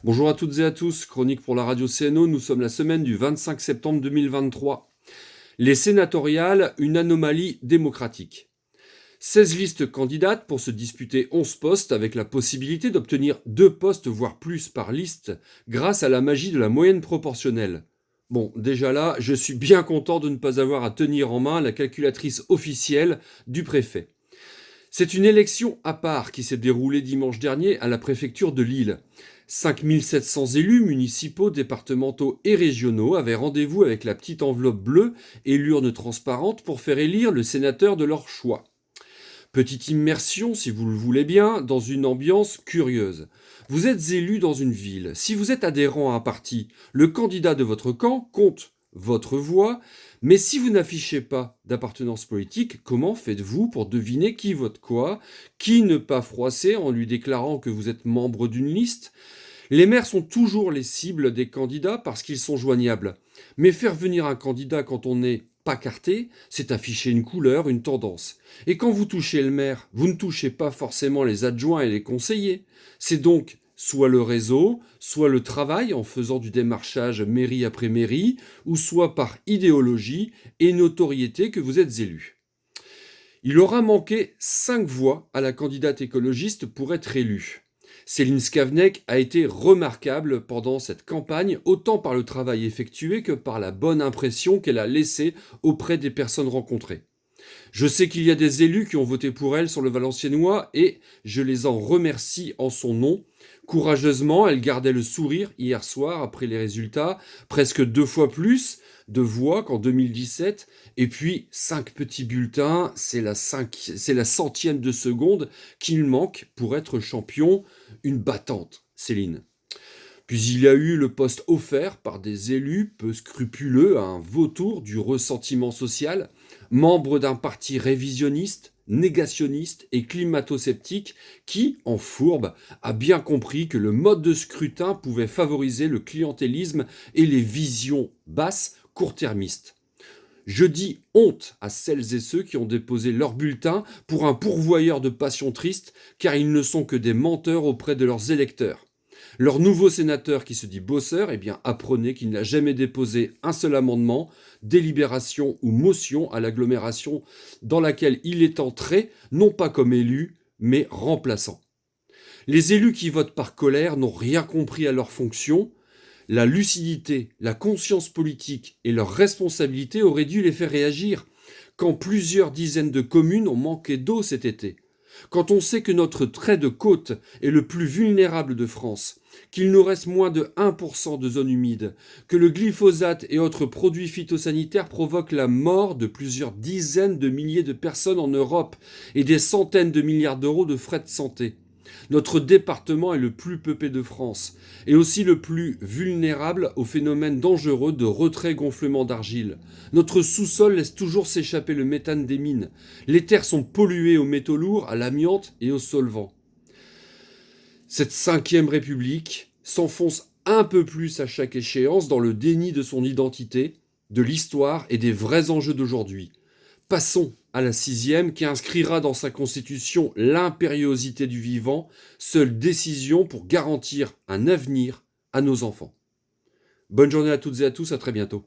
Bonjour à toutes et à tous, chronique pour la radio CNO, nous sommes la semaine du 25 septembre 2023. Les sénatoriales, une anomalie démocratique. 16 listes candidates pour se disputer 11 postes avec la possibilité d'obtenir 2 postes voire plus par liste grâce à la magie de la moyenne proportionnelle. Bon, déjà là, je suis bien content de ne pas avoir à tenir en main la calculatrice officielle du préfet. C'est une élection à part qui s'est déroulée dimanche dernier à la préfecture de Lille. 5700 élus municipaux, départementaux et régionaux avaient rendez-vous avec la petite enveloppe bleue et l'urne transparente pour faire élire le sénateur de leur choix. Petite immersion, si vous le voulez bien, dans une ambiance curieuse. Vous êtes élu dans une ville. Si vous êtes adhérent à un parti, le candidat de votre camp compte votre voix, mais si vous n'affichez pas d'appartenance politique, comment faites-vous pour deviner qui vote quoi, qui ne pas froisser en lui déclarant que vous êtes membre d'une liste? Les maires sont toujours les cibles des candidats parce qu'ils sont joignables. Mais faire venir un candidat quand on n'est pas carté, c'est afficher une couleur, une tendance. Et quand vous touchez le maire, vous ne touchez pas forcément les adjoints et les conseillers. C'est donc soit le réseau, soit le travail en faisant du démarchage mairie après mairie, ou soit par idéologie et notoriété que vous êtes élu. Il aura manqué 5 voix à la candidate écologiste pour être élue. Céline Skavnek a été remarquable pendant cette campagne, autant par le travail effectué que par la bonne impression qu'elle a laissée auprès des personnes rencontrées. Je sais qu'il y a des élus qui ont voté pour elle sur le Valenciennois et je les en remercie en son nom. Courageusement, elle gardait le sourire hier soir après les résultats, presque 2 fois plus de voix qu'en 2017. Et puis, 5 petits bulletins, c'est la centième de seconde qu'il manque pour être champion. Une battante, Céline. Puis il y a eu le poste offert par des élus peu scrupuleux à un vautour du ressentiment social, membre d'un parti révisionniste, négationniste et climato-sceptique qui, en fourbe, a bien compris que le mode de scrutin pouvait favoriser le clientélisme et les visions basses court-termistes. Je dis honte à celles et ceux qui ont déposé leur bulletin pour un pourvoyeur de passion triste, car ils ne sont que des menteurs auprès de leurs électeurs. Leur nouveau sénateur qui se dit bosseur, eh bien apprenez qu'il n'a jamais déposé un seul amendement, délibération ou motion à l'agglomération dans laquelle il est entré, non pas comme élu, mais remplaçant. Les élus qui votent par colère n'ont rien compris à leur fonction. La lucidité, la conscience politique et leur responsabilité auraient dû les faire réagir quand plusieurs dizaines de communes ont manqué d'eau cet été. Quand on sait que notre trait de côte est le plus vulnérable de France, qu'il nous reste moins de 1% de zones humides, que le glyphosate et autres produits phytosanitaires provoquent la mort de plusieurs dizaines de milliers de personnes en Europe et des centaines de milliards d'euros de frais de santé. Notre département est le plus peuplé de France et aussi le plus vulnérable aux phénomènes dangereux de retrait-gonflement d'argile. Notre sous-sol laisse toujours s'échapper le méthane des mines. Les terres sont polluées aux métaux lourds, à l'amiante et aux solvants. Cette 5e République s'enfonce un peu plus à chaque échéance dans le déni de son identité, de l'histoire et des vrais enjeux d'aujourd'hui. Passons à la 6e qui inscrira dans sa constitution l'impériosité du vivant, seule décision pour garantir un avenir à nos enfants. Bonne journée à toutes et à tous, à très bientôt.